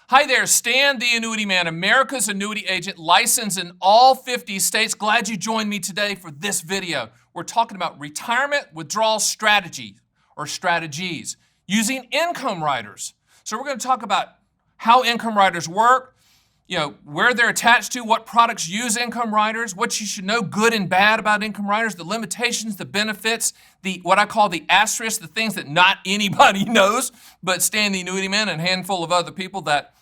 Hi there, Stan the Annuity Man, America's annuity agent, licensed in all 50 states. Glad you joined me today for this video. We're talking about retirement withdrawal strategy or strategies using income riders. So we're going to talk about how income riders work, where they're attached to, what products use income riders, what you should know good and bad about income riders, the limitations, the benefits, what I call the asterisks, the things that not anybody knows, but Stan the Annuity Man and a handful of other people that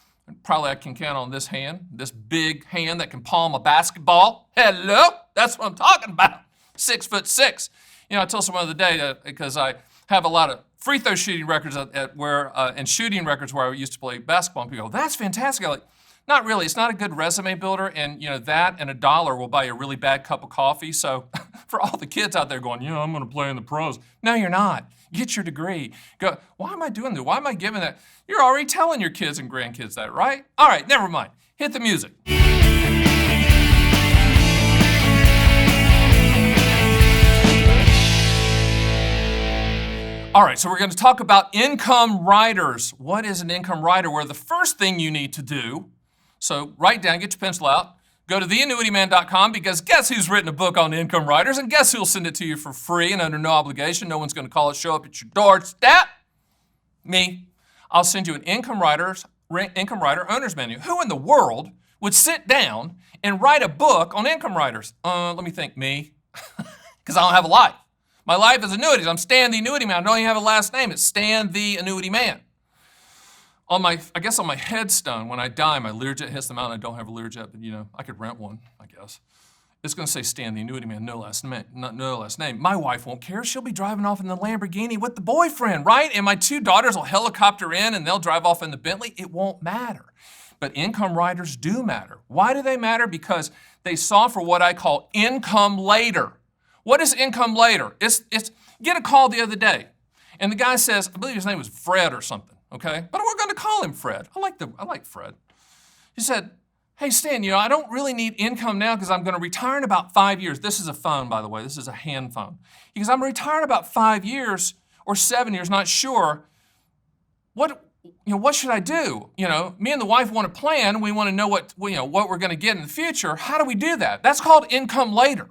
probably I can count on this hand, this big hand that can palm a basketball. Hello, that's what I'm talking about. 6'6". I told someone the other day because I have a lot of free throw shooting records and shooting records where I used to play basketball, and people go, "That's fantastic." I'm like, not really. It's not a good resume builder, and that and $1 will buy you a really bad cup of coffee. So for all the kids out there going, I'm going to play in the pros. No, you're not. Get your degree. Go, why am I doing that? Why am I giving that? You're already telling your kids and grandkids that, right? All right, never mind. Hit the music. All right, so we're going to talk about income riders. What is an income rider? Well, the first thing you need to do, so write down, get your pencil out, go to theannuityman.com, because guess who's written a book on income riders, and guess who'll send it to you for free and under no obligation. No one's going to call it, show up at your doorstep. Me. I'll send you an income rider owner's manual. Who in the world would sit down and write a book on income riders? Let me think. Me. Because I don't have a life. My life is annuities. I'm Stan the Annuity Man. I don't even have a last name. It's Stan the Annuity Man. On my headstone, when I die, my Learjet hits the mountain. I don't have a Learjet, but I could rent one, I guess. It's going to say Stan the Annuity Man, no last name. My wife won't care. She'll be driving off in the Lamborghini with the boyfriend, right? And my 2 daughters will helicopter in and they'll drive off in the Bentley. It won't matter. But income riders do matter. Why do they matter? Because they solve for what I call income later. What is income later? It's get a call the other day, and the guy says, I believe his name was Fred or something, okay? But we're going to call him Fred. I like Fred. He said, "Hey, Stan, I don't really need income now because I'm going to retire in about 5 years." This is a phone, by the way. This is a hand phone. He goes, "I'm retiring about 5 years or 7 years, not sure. What should I do? Me and the wife want to plan. We want to know what we're going to get in the future. How do we do that?" That's called income later.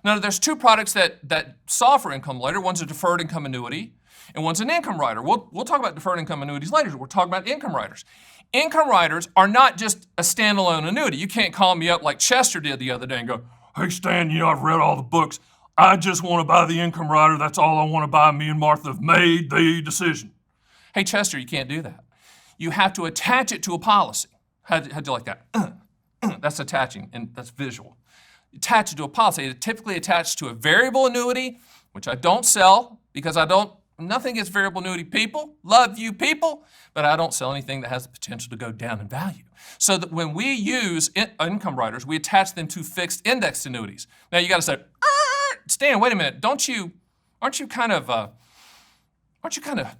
Now, there's 2 products that solve for income later. One's a deferred income annuity, and one's an income rider. We'll talk about deferred income annuities later. We're talking about income riders. Income riders are not just a standalone annuity. You can't call me up like Chester did the other day and go, "Hey, Stan, I've read all the books. I just want to buy the income rider. That's all I want to buy. Me and Martha have made the decision." Hey, Chester, you can't do that. You have to attach it to a policy. How'd you like that? That's attaching, and that's visual. Attach it to a policy. It's typically attached to a variable annuity, which I don't sell because nothing against variable annuity people. Love you people, but I don't sell anything that has the potential to go down in value. So that when we use income riders, we attach them to fixed indexed annuities. Now you got to say, "Stan, wait a minute. Aren't you kind of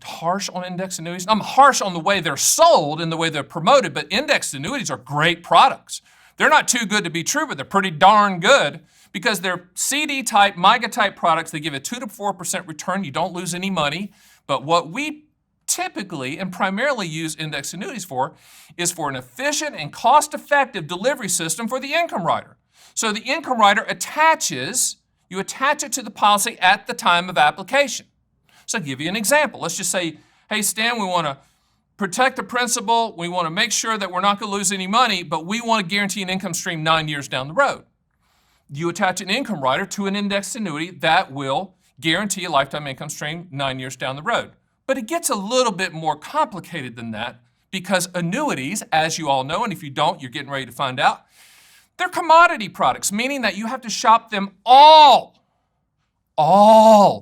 harsh on indexed annuities?" I'm harsh on the way they're sold and the way they're promoted, but indexed annuities are great products. They're not too good to be true, but they're pretty darn good because they're CD-type, MYGA-type products. They give a 2 to 4% return. You don't lose any money. But what we typically and primarily use index annuities for is for an efficient and cost-effective delivery system for the income rider. So the income rider you attach it to the policy at the time of application. So I'll give you an example. Let's just say, "Hey, Stan, we want to protect the principal. We want to make sure that we're not going to lose any money, but we want to guarantee an income stream 9 years down the road." You attach an income rider to an indexed annuity that will guarantee a lifetime income stream 9 years down the road. But it gets a little bit more complicated than that because annuities, as you all know, and if you don't, you're getting ready to find out, they're commodity products, meaning that you have to shop them all,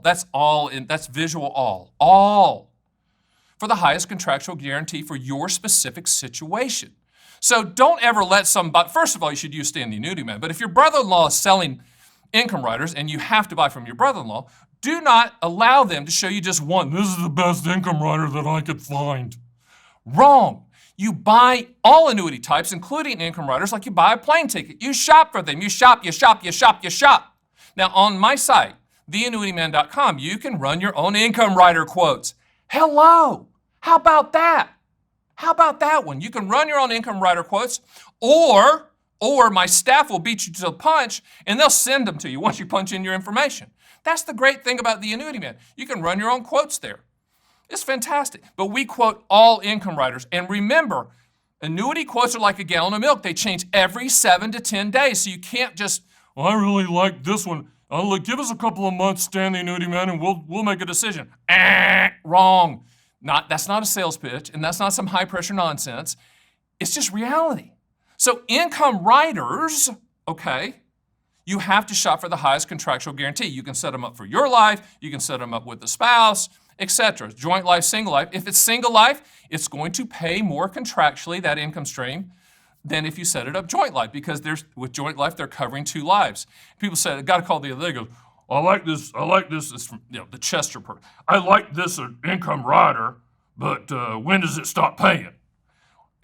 that's visual all, for the highest contractual guarantee for your specific situation. So don't ever let somebody, first of all, you should use Stan the Annuity Man, but if your brother-in-law is selling income riders and you have to buy from your brother-in-law, do not allow them to show you just one. "This is the best income rider that I could find." Wrong. You buy all annuity types, including income riders, like you buy a plane ticket. You shop for them. You shop. Now, on my site, theannuityman.com, you can run your own income rider quotes. Hello. How about that? How about that one? You can run your own income rider quotes, or my staff will beat you to the punch and they'll send them to you once you punch in your information. That's the great thing about the Annuity Man. You can run your own quotes there. It's fantastic. But we quote all income riders. And remember, annuity quotes are like a gallon of milk. They change every 7 to 10 days. So you can't just, well, I really like this one. Give us a couple of months, Stan the Annuity Man, and we'll make a decision. Wrong. That's not a sales pitch, and that's not some high-pressure nonsense. It's just reality. So income riders, okay, you have to shop for the highest contractual guarantee. You can set them up for your life. You can set them up with the spouse, etc. Joint life, single life. If it's single life, it's going to pay more contractually, that income stream, than if you set it up joint life, because with joint life, they're covering 2 lives. People say, I got a call the other day, goes, I like this. It's from the Chester person. I like this income rider, but when does it stop paying?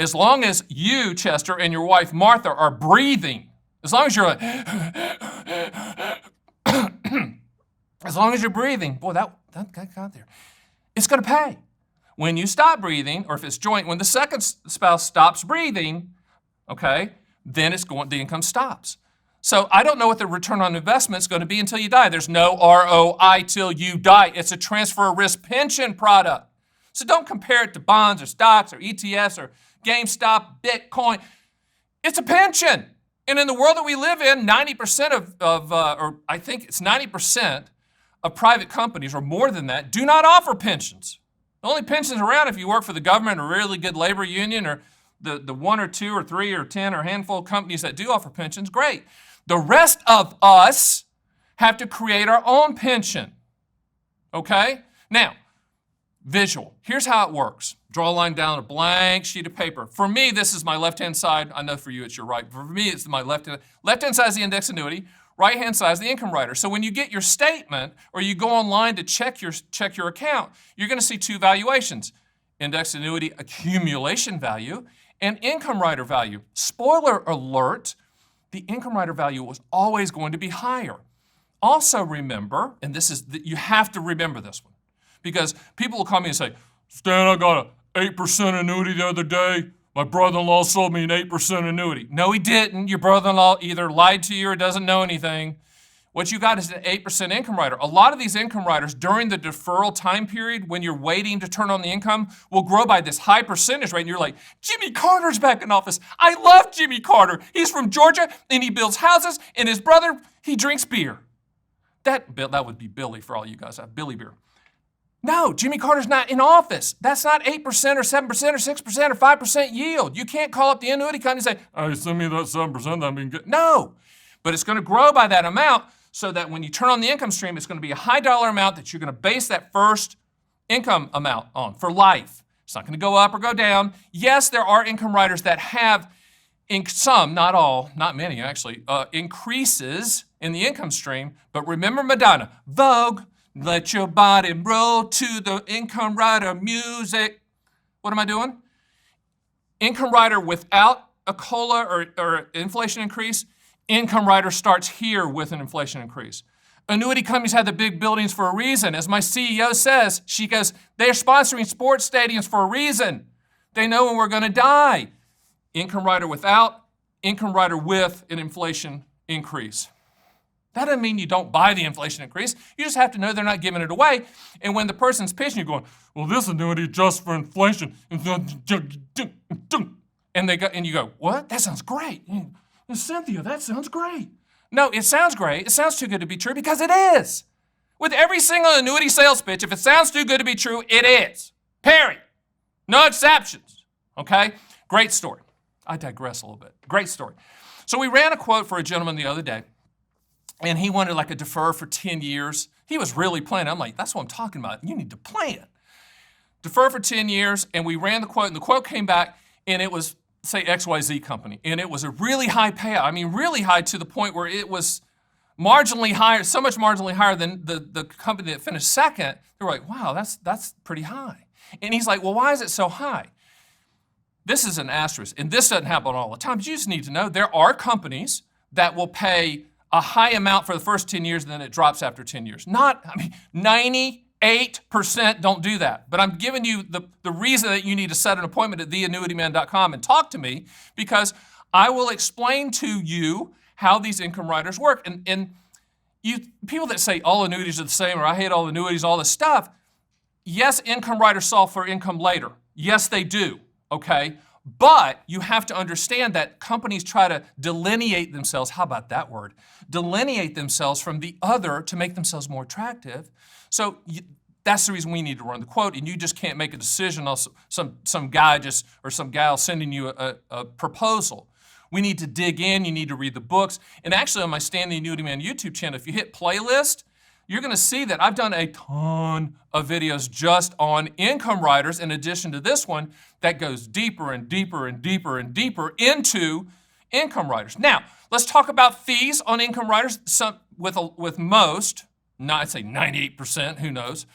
As long as you, Chester, and your wife, Martha, are breathing, as long as you're like, as long as you're breathing, boy, that got there. It's going to pay. When you stop breathing, or if it's joint, when the second spouse stops breathing, okay, then the income stops. So I don't know what the return on investment is going to be until you die. There's no ROI till you die. It's a transfer risk pension product. So don't compare it to bonds or stocks or ETFs or GameStop, Bitcoin. It's a pension. And in the world that we live in, 90% or I think it's 90% of private companies, or more than that, do not offer pensions. The only pensions around if you work for the government or a really good labor union, or the 1 or 2 or 3 or 10 or handful of companies that do offer pensions, great. The rest of us have to create our own pension, okay? Now, visual. Here's how it works. Draw a line down a blank sheet of paper. For me, this is my left-hand side. I know for you it's your right. For me, it's my left-hand side is the index annuity. Right-hand side is the income rider. So when you get your statement or you go online to check your account, you're going to see 2 valuations: index annuity accumulation value and income rider value. Spoiler alert, the income rider value was always going to be higher. Also remember, and you have to remember this one, because people will call me and say, Stan, I got an 8% annuity the other day. My brother-in-law sold me an 8% annuity. No, he didn't. Your brother-in-law either lied to you or doesn't know anything. What you got is an 8% income rider. A lot of these income riders during the deferral time period, when you're waiting to turn on the income, will grow by this high percentage rate. And you're like, Jimmy Carter's back in office. I love Jimmy Carter. He's from Georgia and he builds houses, and his brother, he drinks beer. That would be Billy for all you guys. Billy beer. No, Jimmy Carter's not in office. That's not 8% or 7% or 6% or 5% yield. You can't call up the annuity company and say, hey, send me that 7%, that'd be good. No, but it's going to grow by that amount so that when you turn on the income stream, it's going to be a high dollar amount that you're going to base that first income amount on for life. It's not going to go up or go down. Yes, there are income riders that have some, not all, not many actually, increases in the income stream. But remember Madonna, Vogue, let your body roll to the income rider music. What am I doing? Income rider without a COLA or inflation increase, income rider starts here with an inflation increase. Annuity companies have the big buildings for a reason. As my CEO says, she goes, they're sponsoring sports stadiums for a reason. They know when we're going to die. Income rider without, income rider with an inflation increase. That doesn't mean you don't buy the inflation increase. You just have to know they're not giving it away. And when the person's pitching, you're going, well, this annuity adjusts for inflation. And you go, what? That sounds great. Cynthia, that sounds great. No, it sounds great. It sounds too good to be true because it is. With every single annuity sales pitch, if it sounds too good to be true, it is. Period. No exceptions. Okay? Great story. I digress a little bit. Great story. So we ran a quote for a gentleman the other day, and he wanted like a defer for 10 years. He was really planning. I'm like, that's what I'm talking about. You need to plan. Defer for 10 years, and we ran the quote, and the quote came back, and it was, say, XYZ company. And it was a really high payout. I mean, really high to the point where it was marginally higher, so much marginally higher than the company that finished second. They were like, wow, that's pretty high. And he's like, well, why is it so high? This is an asterisk, and this doesn't happen all the time, but you just need to know there are companies that will pay a high amount for the first 10 years and then it drops after 10 years. 90 8% don't do that. But I'm giving you the reason that you need to set an appointment at theannuityman.com and talk to me, because I will explain to you how these income riders work. And you people that say all annuities are the same, or I hate all annuities, all this stuff, yes, income riders solve for income later. Yes, they do, okay? But you have to understand that companies try to delineate themselves, how about that word? Delineate themselves from the other to make themselves more attractive. So that's the reason we need to run the quote, and you just can't make a decision on some guy just or some gal sending you a proposal. We need to dig in, you need to read the books. And actually on my Stan the Annuity Man YouTube channel, if you hit playlist, you're gonna see that I've done a ton of videos just on income riders in addition to this one that goes deeper and deeper and deeper and deeper into income riders. Now, let's talk about fees on income riders. With most, I'd say 98%, who knows?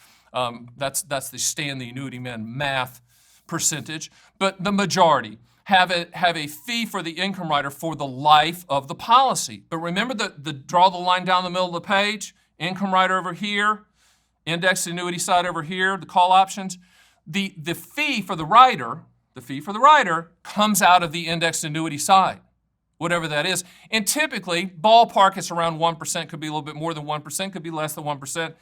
That's the Stan the Annuity Man math percentage, but the majority have a fee for the income rider for the life of the policy. But remember draw the line down the middle of the page, income rider over here, indexed annuity side over here, the call options. The fee for the rider comes out of the indexed annuity side, whatever that is. And typically, ballpark, it's around 1%, could be a little bit more than 1%, could be less than 1%.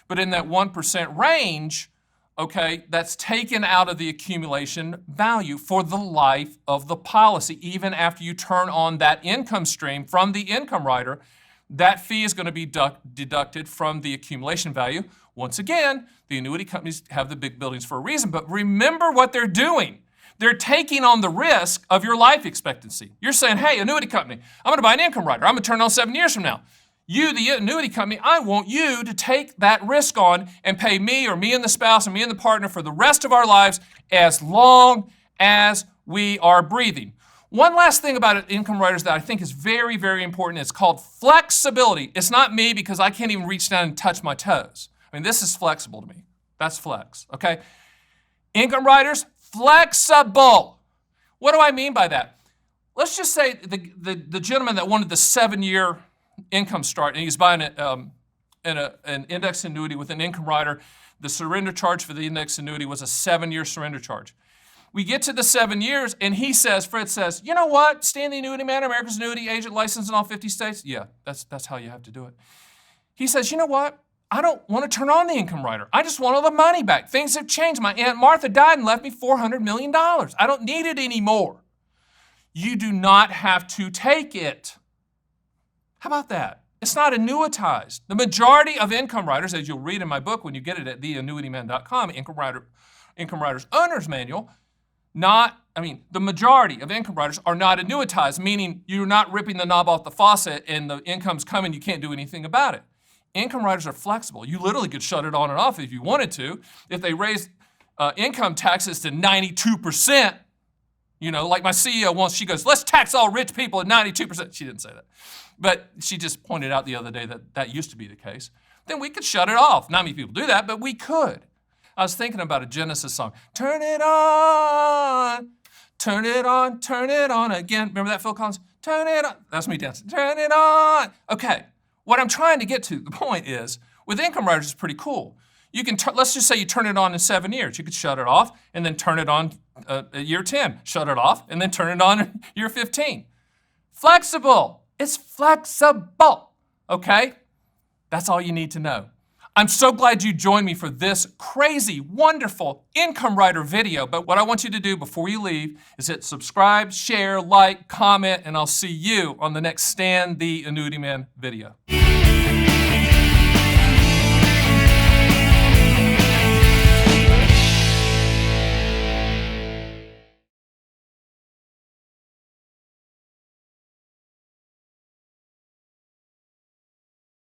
But in that 1% range, okay, that's taken out of the accumulation value for the life of the policy. Even after you turn on that income stream from the income rider, that fee is going to be deducted from the accumulation value. Once again, the annuity companies have the big buildings for a reason, but remember what they're doing. They're taking on the risk of your life expectancy. You're saying, hey, annuity company, I'm going to buy an income rider. I'm going to turn it on 7 years from now. You, the annuity company, I want you to take that risk on and pay me or me and the spouse or me and the partner for the rest of our lives as long as we are breathing. One last thing about income riders that I think is very, very important is called flexibility. It's not me because I can't even reach down and touch my toes. I mean, this is flexible to me. That's flex, okay? Income riders, flexible. What do I mean by that? Let's just say the gentleman that wanted the 7-year income start, and he's buying an index annuity with an income rider. The surrender charge for the index annuity was a 7-year surrender charge. We get to the 7 years, and Fred says, you know what, Stan the Annuity Man, America's annuity agent, licensed in all 50 states. Yeah, that's how you have to do it. He says, you know what, I don't want to turn on the income rider. I just want all the money back. Things have changed. My Aunt Martha died and left me $400 million. I don't need it anymore. You do not have to take it. How about that? It's not annuitized. The majority of income riders, as you'll read in my book when you get it at theannuityman.com, Income Riders Owner's Manual, the majority of income riders are not annuitized, meaning you're not ripping the knob off the faucet and the income's coming, you can't do anything about it. Income riders are flexible. You literally could shut it on and off if you wanted to. If they raise income taxes to 92%, like my CEO wants, she goes, let's tax all rich people at 92%. She didn't say that. But she just pointed out the other day that used to be the case. Then we could shut it off. Not many people do that, but we could. I was thinking about a Genesis song. Turn it on, turn it on, turn it on again. Remember that, Phil Collins? Turn it on. That's me dancing. Turn it on. Okay, what I'm trying to get to, the point is, with income riders, it's pretty cool. You can, let's just say you turn it on in 7 years. You could shut it off and then turn it on at year 10. Shut it off and then turn it on in year 15. Flexible. It's flexible, okay? That's all you need to know. I'm so glad you joined me for this crazy, wonderful income rider video. But what I want you to do before you leave is hit subscribe, share, like, comment, and I'll see you on the next Stan the Annuity Man video.